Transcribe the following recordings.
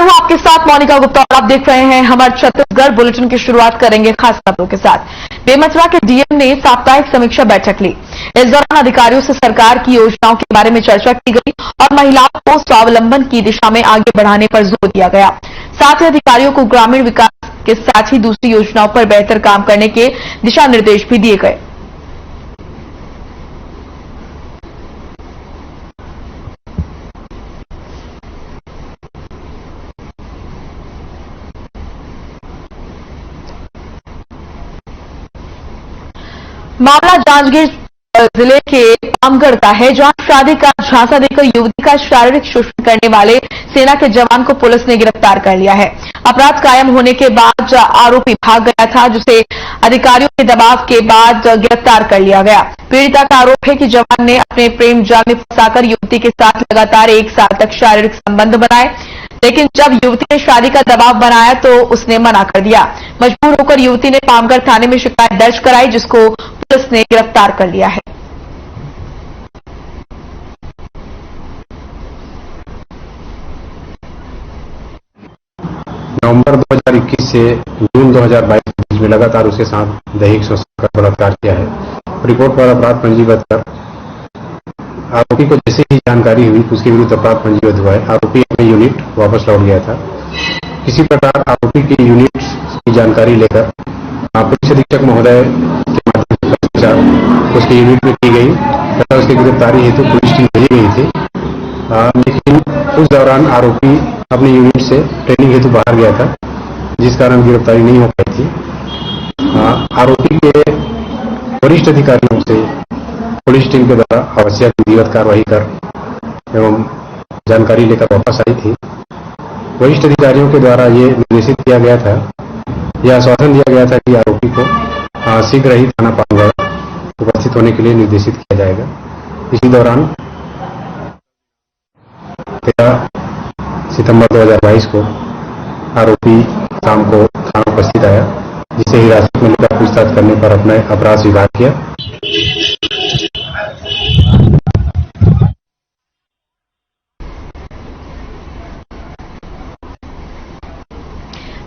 मैं हूं आपके साथ मोनिका गुप्ता और आप देख रहे हैं हमारे छत्तीसगढ़ बुलेटिन की शुरुआत करेंगे खास खबरों के साथ। बेमतरा के डीएम ने साप्ताहिक समीक्षा बैठक ली। इस दौरान अधिकारियों से सरकार की योजनाओं के बारे में चर्चा की गई और महिलाओं को स्वावलंबन की दिशा में आगे बढ़ाने पर जोर दिया गया। साथ ही अधिकारियों को ग्रामीण विकास के साथ ही दूसरी योजनाओं पर बेहतर काम करने के दिशा निर्देश भी दिए गए। मामला जांजगीर जिले के पामगढ़ का है, जहां शादी का झांसा देकर युवती का शारीरिक शोषण करने वाले सेना के जवान को पुलिस ने गिरफ्तार कर लिया है। अपराध कायम होने के बाद आरोपी भाग गया था, जिसे अधिकारियों के दबाव के बाद गिरफ्तार कर लिया गया। पीड़िता का आरोप है कि जवान ने अपने प्रेम जाल में फंसाकर युवती के साथ लगातार 1 साल तक शारीरिक संबंध बनाए, लेकिन जब युवती ने शादी का दबाव बनाया तो उसने मना कर दिया। मजबूर होकर युवती ने पामगढ़ थाने में शिकायत दर्ज कराई, जिसको पुलिस ने गिरफ्तार कर लिया है। नवंबर 2021 से जून 2022 के बीच में लगातार उसके साथ दैहिक शोषण का बलात्कार किया है। रिपोर्ट पर अपराध पंजीबद्ध कर आरोपी को जैसे ही जानकारी हुई उसके विरुद्ध अपराध पंजीबद्ध हुआ है। आरोपी अपने यूनिट वापस लौट गया था। इसी प्रकार आरोपी की यूनिट की जानकारी लेकर पुलिस अधीक्षक महोदय के माध्यम से उसकी यूनिट में की गई तथा उसकी गिरफ्तारी हेतु पुलिस टीम भेजी गई थी। लेकिन उस दौरान आरोपी अपनी यूनिट से ट्रेनिंग हेतु बाहर गया था, जिस कारण गिरफ्तारी नहीं हो पाई थी। आरोपी के वरिष्ठ अधिकारियों से पुलिस टीम के द्वारा आवश्यक विधिवत कार्रवाई कर एवं जानकारी लेकर वापस आई थी। वरिष्ठ अधिकारियों के द्वारा ये निर्देशित किया गया था, यह आश्वासन दिया गया था कि आरोपी को शीघ्र ही थाना पामगढ़ उपस्थित होने के लिए निर्देशित किया जाएगा। इसी दौरान 13 सितंबर 2022 को आरोपी शाम को थाना उपस्थित आया, जिसे हिरासत में लेकर पूछताछ करने पर अपने अपराध स्वीकार किया।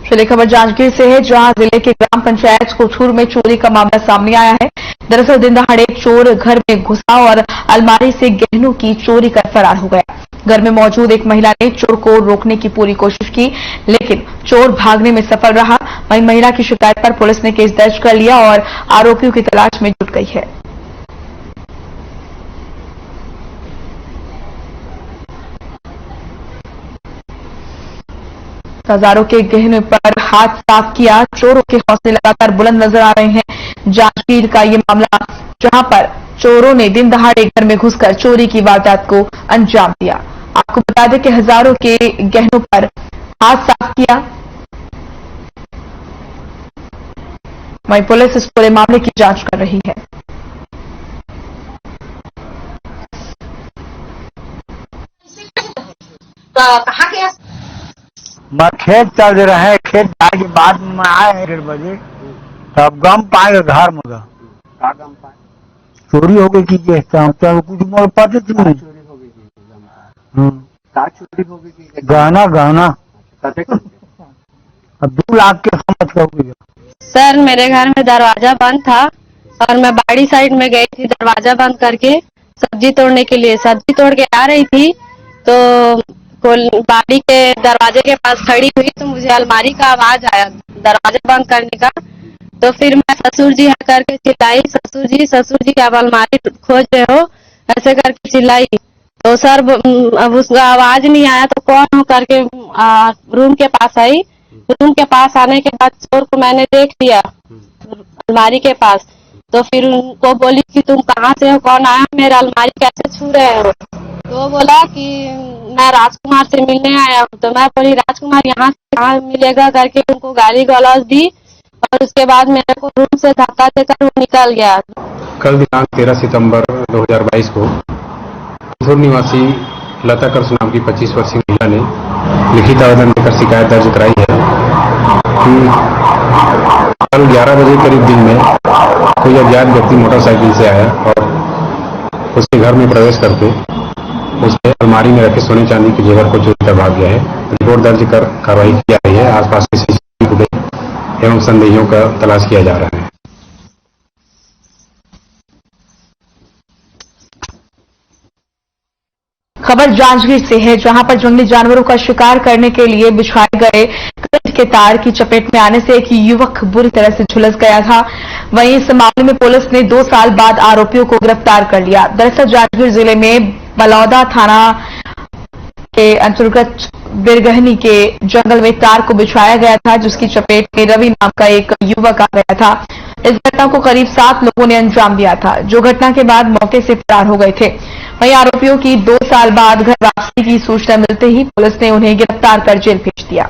चलिए खबर जांजगीर से है, जहां जिले के ग्राम पंचायत कोठूर में चोरी का मामला सामने आया है। दरअसल दिन दहाड़े एक चोर घर में घुसा और अलमारी से गहनों की चोरी कर फरार हो गया। घर में मौजूद एक महिला ने चोर को रोकने की पूरी कोशिश की, लेकिन चोर भागने में सफल रहा। वहीं महिला की शिकायत पर पुलिस ने केस दर्ज कर लिया और आरोपियों की तलाश में जुट गई है। हजारों के गहने पर हाथ साफ किया। चोरों के हौसले लगातार बुलंद नजर आ रहे हैं। जांजगीर का ये मामला, जहां पर चोरों ने दिन दहाड़े घर में घुसकर चोरी की वारदात को अंजाम दिया। आपको बता दें कि हजारों के गहनों पर हाथ साफ किया। वहीं पुलिस इस पूरे मामले की जांच कर रही है। कहाँ के मैं खेत चल रहे हैं, खेत जाए के बाद में आए 1:30 बजे, तब गम पाएगा घर में चोरी हो गई की कुछ मोर पता नहीं। गहना गहना अब 2 लाख के समझ कर। सर मेरे घर में दरवाजा बंद था और मैं बाड़ी साइड में गई थी दरवाजा बंद करके सब्जी तोड़ने के लिए। सब्जी तोड़ के आ रही थी तो बाड़ी के दरवाजे के पास खड़ी हुई तो मुझे अलमारी का आवाज आया दरवाजा बंद करने का। तो फिर मैं ससुर जी करके चिल्लाई, ससुर जी आप अलमारी खोज रहे हो, ऐसे करके चिल्लाई। तो सर अब उसका आवाज नहीं आया तो कौन हो करके रूम के पास आई। रूम के पास आने के बाद चोर को मैंने देख लिया अलमारी के पास। तो फिर उनको बोली कि तुम कहाँ से हो, कौन आया, मेरा अलमारी कैसे छू रहे हो। तो वो बोला कि मैं राजकुमार से मिलने आया हूँ। तो मैं बोली राजकुमार यहाँ से कहाँ मिलेगा करके उनको गाली गलौज दी और उसके बाद मेरे को रूम से धक्का देकर वो निकल गया। कल दिनांक 13 सितंबर 2022 को कोठूर निवासी लता कर्स नाम की 25 वर्षीय महिला ने लिखित आवेदन देकर शिकायत दर्ज कराई है कि कल 11 बजे करीब दिन में कोई अज्ञात व्यक्ति मोटरसाइकिल से आया और उसके घर में प्रवेश करके उसके अलमारी में रखे सोने चांदी के जेवर को चोरी कर भाग गया है। रिपोर्ट दर्ज कर कार्रवाई की जा रही है। आसपास के सीसीटीवी फुटेज एवं संदेहियों का तलाश किया जा रहा है। खबर जांजगीर से है, जहां पर जंगली जानवरों का शिकार करने के लिए बिछाए गए करंट के तार की चपेट में आने से एक युवक बुरी तरह से झुलस गया था। वहीं इस मामले में पुलिस ने 2 साल बाद आरोपियों को गिरफ्तार कर लिया। दरअसल जांजगीर जिले में बलौदा थाना के अंतर्गत बिरगहनी के जंगल में तार को बिछाया गया था, जिसकी चपेट में रवि नाम का एक युवक आ गया था। इस घटना को करीब 7 लोगों ने अंजाम दिया था, जो घटना के बाद मौके से फरार हो गए थे। वहीं आरोपियों की 2 साल बाद घर वापसी की सूचना मिलते ही पुलिस ने उन्हें गिरफ्तार कर जेल भेज दिया।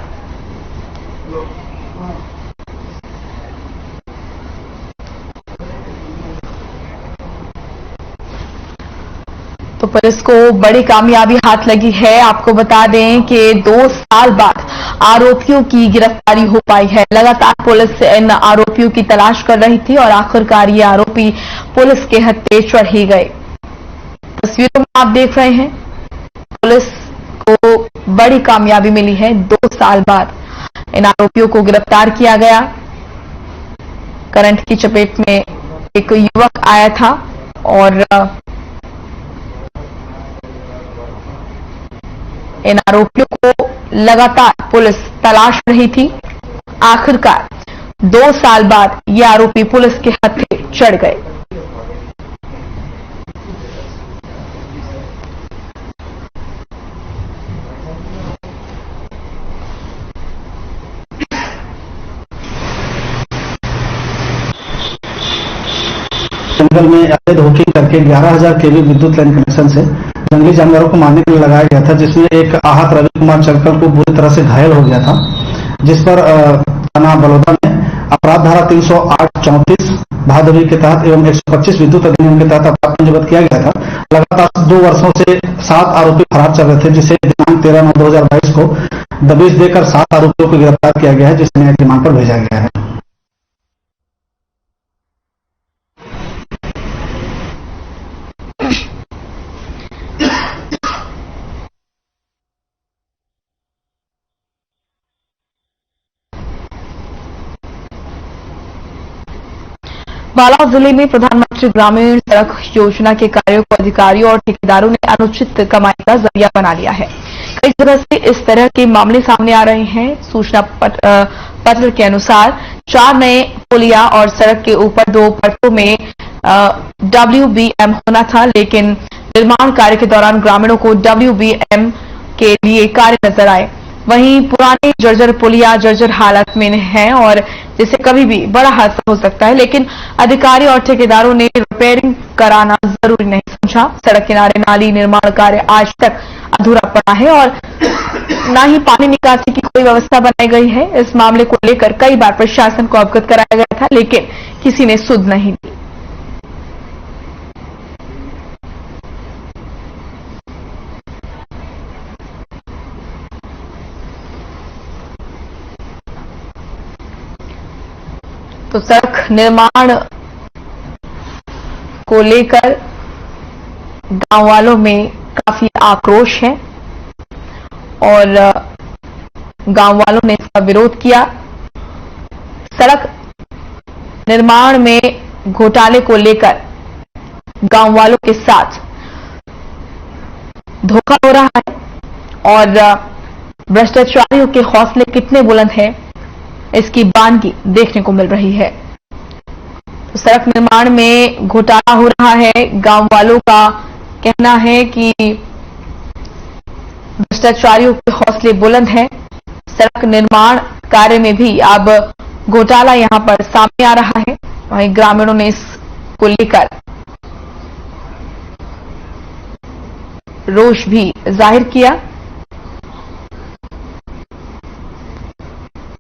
तो पुलिस को बड़ी कामयाबी हाथ लगी है। आपको बता दें कि 2 साल बाद आरोपियों की गिरफ्तारी हो पाई है। लगातार पुलिस इन आरोपियों की तलाश कर रही थी और आखिरकार ये आरोपी पुलिस के हत्थे चढ़ ही गए। तस्वीरों में आप देख रहे हैं, पुलिस को बड़ी कामयाबी मिली है। 2 साल बाद इन आरोपियों को गिरफ्तार किया गया। करंट की चपेट में एक युवक आया था और इन आरोपियों को लगातार पुलिस तलाश रही थी। आखिरकार 2 साल बाद ये आरोपी पुलिस के हत्थे चढ़ गए। जंगल में अवैध होकिंग करके 11,000 केवी विद्युत लाइन कनेक्शन से जंगली जानवरों को मारने के लिए लगाया गया था, जिसमें एक आहत रवि कुमार चलकर को बुरी तरह से घायल हो गया था, जिस पर थाना बलौदा में अपराध धारा 308-34 भादवी के तहत एवं 125 विद्युत अधिनियम के तहत अपराध पंजीबद्ध किया गया था। लगातार 2 वर्षों से 7 आरोपी फरार चल रहे थे, जिसे दिनांक 13/9/2022 को दबिश देकर 7 आरोपियों को गिरफ्तार किया गया है, जिसे न्यायिक रिमांड पर भेजा गया है। बालाघाट जिले में प्रधानमंत्री ग्रामीण सड़क योजना के कार्यों को अधिकारियों और ठेकेदारों ने अनुचित कमाई का जरिया बना लिया है। कई जगह से इस तरह के मामले सामने आ रहे हैं। सूचना पत्र के अनुसार 4 नए पुलिया और सड़क के ऊपर 2 पट्टों में WBM होना था, लेकिन निर्माण कार्य के दौरान ग्रामीणों को WBM के लिए कार्य नजर आए। वहीं पुराने जर्जर पुलिया जर्जर हालत में हैं और जिससे कभी भी बड़ा हादसा हो सकता है, लेकिन अधिकारी और ठेकेदारों ने रिपेयरिंग कराना जरूरी नहीं समझा। सड़क किनारे नाली निर्माण कार्य आज तक अधूरा पड़ा है और न ही पानी निकासी की कोई व्यवस्था बनाई गई है। इस मामले को लेकर कई बार प्रशासन को अवगत कराया गया था, लेकिन किसी ने सुध नहीं दी। तो सड़क निर्माण को लेकर गांव वालों में काफी आक्रोश है और गांव वालों ने इसका विरोध किया। सड़क निर्माण में घोटाले को लेकर गांव वालों के साथ धोखा हो रहा है और भ्रष्टाचारियों के हौसले कितने बुलंद हैं, इसकी बानगी देखने को मिल रही है। तो सड़क निर्माण में घोटाला हो रहा है। गांव वालों का कहना है कि भ्रष्टाचारियों के हौसले बुलंद हैं। सड़क निर्माण कार्य में भी अब घोटाला यहां पर सामने आ रहा है। वहीं ग्रामीणों ने इसको लेकर रोष भी जाहिर किया।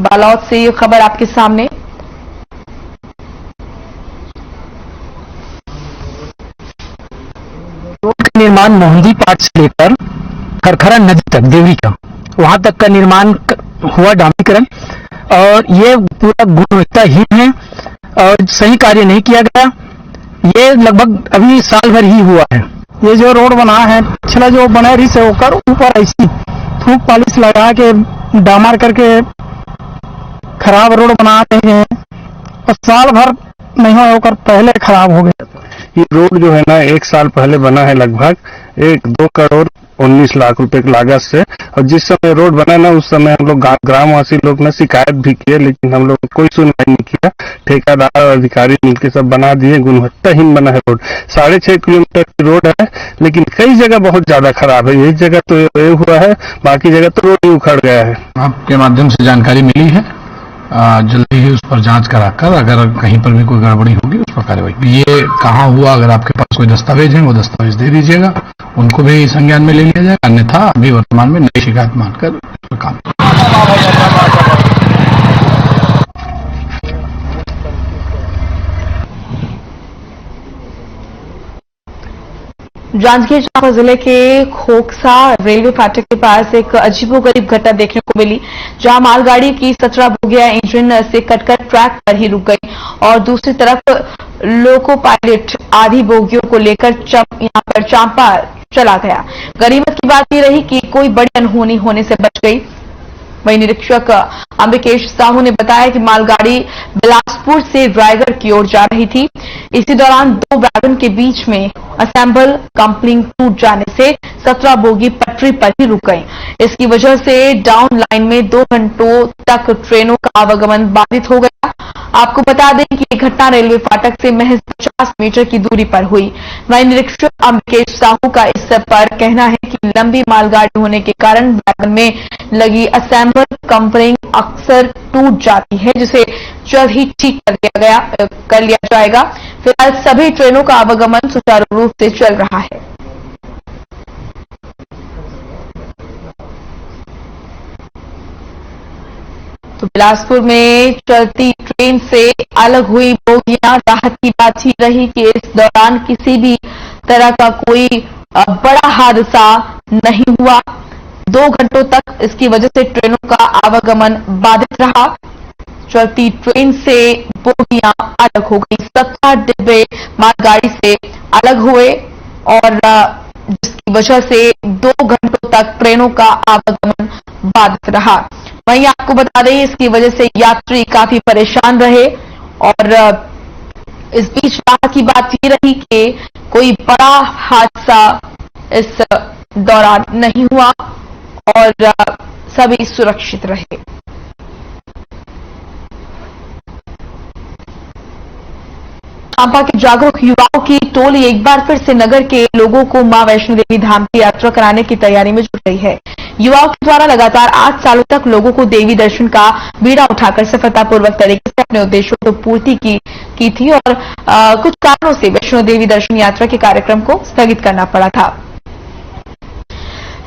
बालाघाट से ये खबर आपके सामने। रोड का निर्माण मोहंदी पाट से लेकर खरखरा नदी तक देवरी का वहां तक का निर्माण हुआ, डामरीकरण, और ये पूरा गुणवत्ताहीन है और सही कार्य नहीं किया गया। ये लगभग अभी साल भर ही हुआ है। ये जो रोड बना है पिछला जो बनैरी से होकर ऊपर ऐसी थूक पॉलिश लगा के डामर करके खराब रोड बना रहे हैं और साल भर नहीं होकर पहले खराब हो गया। ये रोड जो है ना 1 साल पहले बना है, लगभग 2 करोड़ 19 लाख रुपए की लागत से। और जिस समय रोड बना ना उस समय हम लोग ग्रामवासी लोग ने शिकायत भी किए, लेकिन हम लोग कोई सुनवाई नहीं किया। ठेकेदार और अधिकारी मिलकर सब बना दिए, गुणवत्ताहीन बना है रोड। 6.5 किलोमीटर की रोड है, लेकिन कई जगह बहुत ज्यादा खराब है। एक जगह तो ये हुआ है, बाकी जगह तो रोड ही उखड़ गया है। आपके माध्यम से जानकारी मिली है, जल्दी ही उस पर जांच कराकर अगर कहीं पर भी कोई गड़बड़ी होगी उस पर कार्रवाई। ये कहाँ हुआ, अगर आपके पास कोई दस्तावेज है वो दस्तावेज दे दीजिएगा, उनको भी संज्ञान में ले लिया जाएगा। अन्यथा अभी वर्तमान में नई शिकायत मानकर उस पर काम। जांजगीर चांपा जिले के खोखसा रेलवे फाटक के पास एक अजीबोगरीब घटना देखने को मिली, जहां मालगाड़ी की 17 बोगियां इंजन से कटकर ट्रैक पर ही रुक गई और दूसरी तरफ लोको पायलट आधी बोगियों को लेकर यहां पर चांपा चला गया। गनीमत की बात यह रही कि कोई बड़ी अनहोनी होने से बच गई। वहीं निरीक्षक अंबिकेश साहू ने बताया कि मालगाड़ी बिलासपुर से रायगढ़ की ओर जा रही थी। इसी दौरान 2 वैगन के बीच में असेंबल कम्पलिंग टूट जाने से 17 बोगी पटरी पर ही रुक गई। इसकी वजह से डाउन लाइन में 2 घंटों तक ट्रेनों का आवागमन बाधित हो गया। आपको बता दें कि यह घटना रेलवे फाटक से महज 50 मीटर की दूरी पर हुई। वहीं निरीक्षक अंबिकेश साहू का इस पर कहना है कि लंबी मालगाड़ी होने के कारण वैगन में लगी असेंबल कम्पलिंग अक्सर टूट जाती है, जिसे जल्द ही ठीक कर लिया जाएगा। फिलहाल सभी ट्रेनों का आवागमन सुचारू रूप से चल रहा है। तो बिलासपुर में चलती ट्रेन से अलग हुई बोगियां। राहत की बात ही रही कि इस दौरान किसी भी तरह का कोई बड़ा हादसा नहीं हुआ। 2 घंटों तक इसकी वजह से ट्रेनों का आवागमन बाधित रहा। चलती ट्रेन से बोगियां अलग हो गई, 17 डिब्बे मालगाड़ी से अलग हुए और जिसकी वजह से 2 घंटों तक ट्रेनों का आवागमन बाधित रहा। वहीं आपको बता दें इसकी वजह से यात्री काफी परेशान रहे और इस बीच राहत की बात ये रही कि कोई बड़ा हादसा इस दौरान नहीं हुआ और सभी सुरक्षित रहे। चांपा के जागरूक युवाओं की टोली एक बार फिर से नगर के लोगों को मां वैष्णो देवी धाम की यात्रा कराने की तैयारी में जुट गई है। युवाओं के द्वारा लगातार 8 सालों तक लोगों को देवी दर्शन का बीड़ा उठाकर सफलतापूर्वक तरीके से अपने उद्देश्यों को पूर्ति की थी और कुछ कारणों से वैष्णो देवी दर्शन यात्रा के कार्यक्रम को स्थगित करना पड़ा था।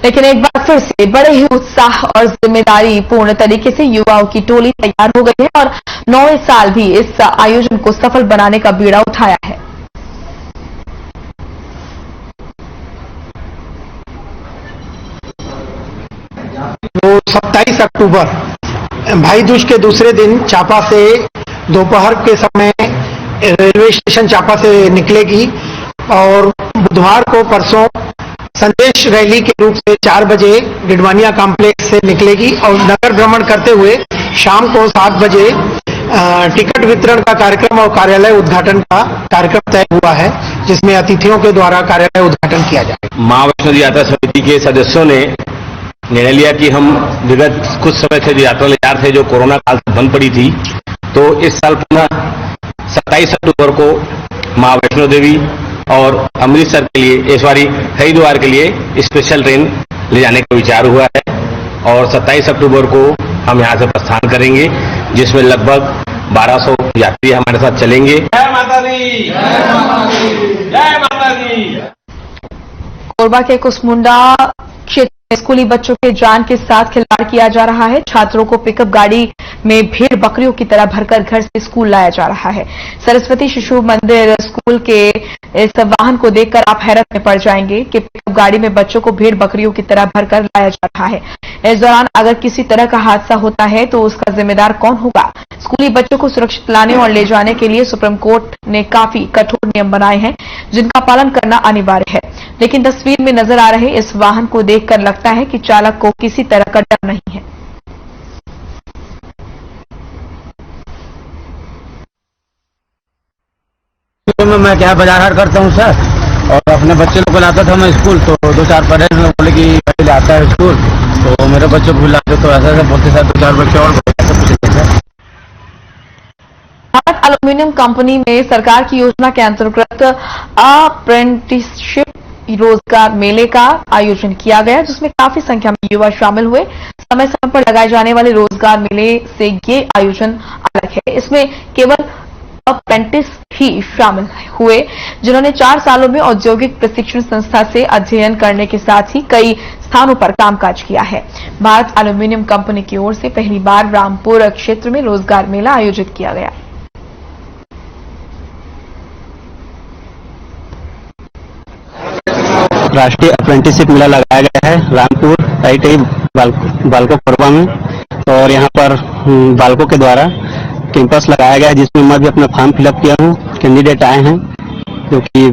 लेकिन एक बार फिर से बड़े ही उत्साह और जिम्मेदारी पूर्ण तरीके से युवाओं की टोली तैयार हो गई है और 9वें साल भी इस आयोजन को सफल बनाने का बीड़ा उठाया है। तो 27 अक्टूबर भाई दूज के दूसरे दिन चांपा से दोपहर के समय रेलवे स्टेशन चांपा से निकलेगी और बुधवार को परसों संदेश रैली के रूप से 4 बजे गिडवानिया कॉम्प्लेक्स से निकलेगी और नगर भ्रमण करते हुए शाम को 7 बजे टिकट वितरण का कार्यक्रम और कार्यालय उद्घाटन का कार्यक्रम तय हुआ है, जिसमें अतिथियों के द्वारा कार्यालय उद्घाटन किया जाएगा। मां वैष्णो देवी यात्रा समिति के सदस्यों ने निर्णय लिया कि हम विगत कुछ समय से जो यात्रा ले जा रहे थे, जो कोरोना काल से बंद पड़ी थी, तो इस साल पुनः 27 अक्टूबर को मां वैष्णो देवी और अमृतसर के लिए हरिद्वार के लिए स्पेशल ट्रेन ले जाने का विचार हुआ है और 27 अक्टूबर को हम यहां से प्रस्थान करेंगे, जिसमें लगभग 1200 यात्री हमारे साथ चलेंगे। जय माता दी, जय माता दी, जय माता दी। कोरबा के कुसमुंडा क्षेत्र में स्कूली बच्चों के जान के साथ खिलवाड़ किया जा रहा है। छात्रों को पिकअप गाड़ी में भेड़ बकरियों की तरह भरकर घर से स्कूल लाया जा रहा है। सरस्वती शिशु मंदिर स्कूल के इस वाहन को देखकर आप हैरत में पड़ जाएंगे कि पिकअप गाड़ी में बच्चों को भेड़ बकरियों की तरह भरकर लाया जा रहा है। इस दौरान अगर किसी तरह का हादसा होता है तो उसका जिम्मेदार कौन होगा? स्कूली बच्चों को सुरक्षित लाने और ले जाने के लिए सुप्रीम कोर्ट ने काफी कठोर नियम बनाए हैं। जिनका पालन करना अनिवार्य है। लेकिन तस्वीर में नजर आ रहे इस वाहन को देखकर लगता है कि चालक को किसी तरह का डर नहीं है। मैं क्या बाजार हाट करता हूँ सर, और अपने बच्चे लोग को लाता था मैं स्कूल, तो 2-4 पेरेंट्स लोग बोले कि पहले आता है स्कूल, तो मेरे बच्चों को भी लाते, तो ऐसा ऐसा बोलते सर 2-4 बच्चे और भारत एल्यूमीनियम कंपनी में सरकार की योजना के अंतर्गत अप्रेंटिसशिप रोजगार मेले का आयोजन किया गया, जिसमें काफी संख्या में युवा शामिल हुए। समय समय पर लगाए जाने वाले रोजगार मेले से ये आयोजन अलग है। इसमें केवल अप्रेंटिस ही शामिल हुए, जिन्होंने 4 सालों में औद्योगिक प्रशिक्षण संस्था से अध्ययन करने के साथ ही कई स्थानों पर कामकाज किया है। भारत एल्यूमीनियम कंपनी की ओर से पहली बार रामपुर क्षेत्र में रोजगार मेला आयोजित किया गया। राष्ट्रीय अप्रेंटिसशिप मेला लगाया गया है रामपुर ITI बालको कोरबा में, और यहाँ पर बालकों के द्वारा कैंपस लगाया गया है, जिसमें मैं भी अपना फॉर्म फिलअप किया हूँ। कैंडिडेट आए हैं जो कि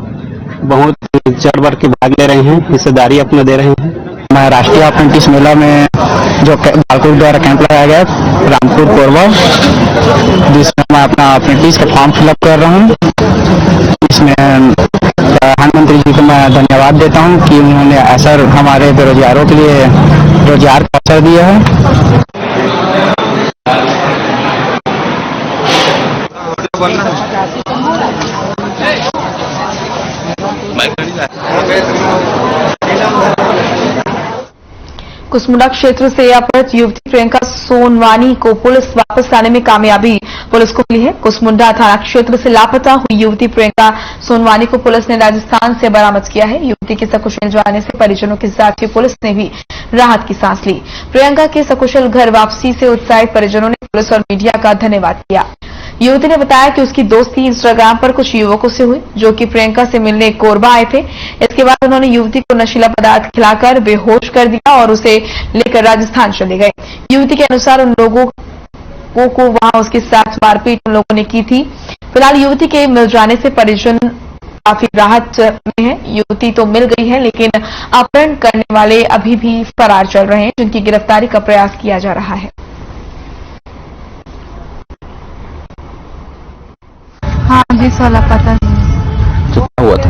बहुत चढ़ बढ़ के भाग ले रहे हैं, हिस्सेदारी अपना दे रहे हैं। मैं राष्ट्रीय अप्रेंटिस मेला में जो बालकों द्वारा कैंप लगाया गया रामपुर कोरबा, जिसमें मैं अपना अप्रेंटिस का फॉर्म फिलअप कर रहा हूँ। इसमें प्रधानमंत्री जी को मैं धन्यवाद देता हूँ कि उन्होंने ऐसा हमारे बेरोजगारों के लिए रोजगार का अवसर दिया है। कुसमुंडा क्षेत्र से अपहृत युवती प्रियंका सोनवानी को पुलिस वापस लाने में कामयाबी पुलिस को मिली है। कुसमुंडा थाना क्षेत्र से लापता हुई युवती प्रियंका सोनवानी को पुलिस ने राजस्थान से बरामद किया है। युवती के सकुशल जाने से परिजनों के साथ ही पुलिस ने भी राहत की सांस ली। प्रियंका के सकुशल घर वापसी से उत्साहित परिजनों ने पुलिस और मीडिया का धन्यवाद किया। युवती ने बताया कि उसकी दोस्ती इंस्टाग्राम पर कुछ युवकों से हुई, जो कि प्रियंका से मिलने कोरबा आए थे। इसके बाद उन्होंने युवती को नशीला पदार्थ खिलाकर बेहोश कर दिया और उसे लेकर राजस्थान चले गए। युवती के अनुसार उन लोगों को वहां उसके साथ मारपीट उन लोगों ने की थी। फिलहाल युवती के मिल जाने से परिजन काफी राहत में है। युवती तो मिल गई है, लेकिन अपहरण करने वाले अभी भी फरार चल रहे हैं, जिनकी गिरफ्तारी का प्रयास किया जा रहा है। हाँ जी, 16 पता नहीं हुआ था।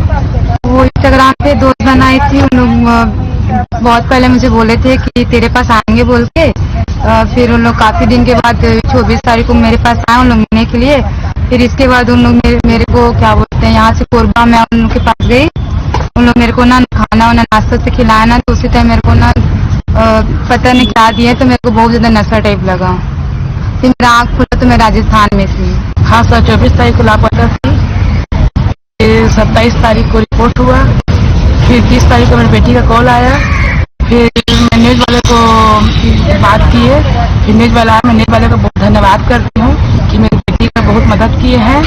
वो इंस्टाग्राम पे दोस्त बनाई थी। उन लोग बहुत पहले मुझे बोले थे कि तेरे पास आएंगे बोल के, फिर उन लोग काफी दिन के बाद 24 तारीख को मेरे पास आए उन लोग मिलने के लिए। फिर इसके बाद उन लोग मेरे को क्या बोलते हैं, यहाँ से कोरबा में उन लोग के पास गई। उन लोग मेरे को ना खाना वाना नाश्ता से खिलाया ना, तो उसी टाइम मेरे को ना पता नहीं क्या दिया, तो मेरे को बहुत ज्यादा नशा टाइप लगा। फिर मेरा आँख खुला तो मैं राजस्थान में थी। हाँ सर, 24 तारीख को लापता थी। 27 तारीख को रिपोर्ट हुआ। फिर 30 तारीख को मेरी बेटी का कॉल आया। फिर मैं न्यूज वाले को बात की है। फिर न्यूज वाला मैं न्यूज वाले को बहुत धन्यवाद करती हूँ कि मेरी बेटी का बहुत मदद किए हैं,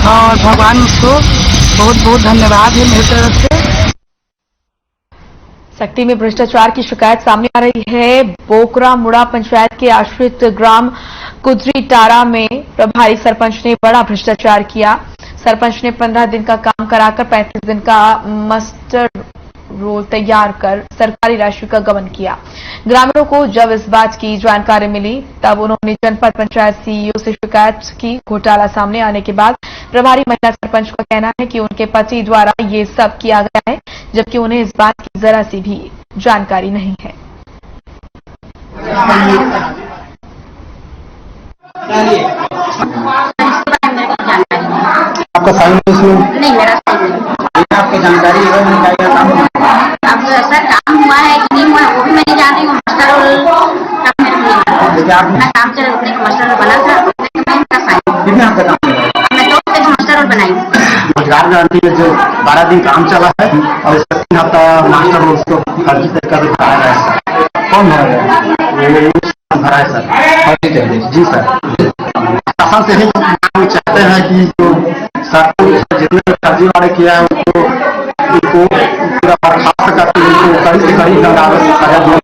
और भगवान उसको बहुत बहुत धन्यवाद है मेरी तरफ से। सक्ती में भ्रष्टाचार की शिकायत सामने आ रही है। बोकरा मुड़ा पंचायत के आश्रित ग्राम कुदरी टारा में प्रभारी सरपंच ने बड़ा भ्रष्टाचार किया। सरपंच ने 15 दिन का काम कराकर 35 दिन का मास्टर रोल तैयार कर सरकारी राशि का गबन किया। ग्रामीणों को जब इस बात की जानकारी मिली, तब उन्होंने जनपद पंचायत CEO से शिकायत की। घोटाला सामने आने के बाद प्रभारी महिला सरपंच का कहना है कि उनके पति द्वारा ये सब किया गया है, जबकि उन्हें इस बात की जरा सी भी जानकारी नहीं है। आपका साइन इसमें नहीं, मेरा साइन नहीं। आपकी जानकारी है अब ऐसा काम हुआ है कि नहीं हुआ वो भी मैं नहीं जानती हूँ। मास्टर रोल का मेरे को नहीं मालूम। मैं काम चल उतने का मास्टर रोल बना था, उतने का मेरा साइन। कितने आपका काम चला? मैं 2 हफ्ते का मास्टर रोल बनाई। रोजगार गारंटी में जो 12 दिन काम चला है और इसका 3 हफ्ता मास्टर रोल को फर्जी तरीका से भराया गया है। कौन भरा गया? भरा है सर। जी सर, शासन से ही चाहते हैं कि जो सरकार जितने फर्जी वाले किया है उनको पूरा बर्खास्त करके उनको कड़ी से कड़ी सजा दिया।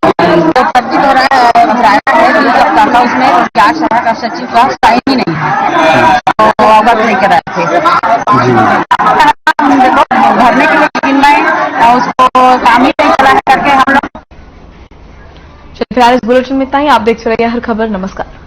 फर्जी भराया है कि जब काका उसमें जांच सभा का सचिव का साइन ही नहीं है, तो अवगत नहीं कर रहे थे। चलिए फिलहाल इस बुलेटिन में इतना ही। आप देखते रहिए हर खबर। नमस्कार।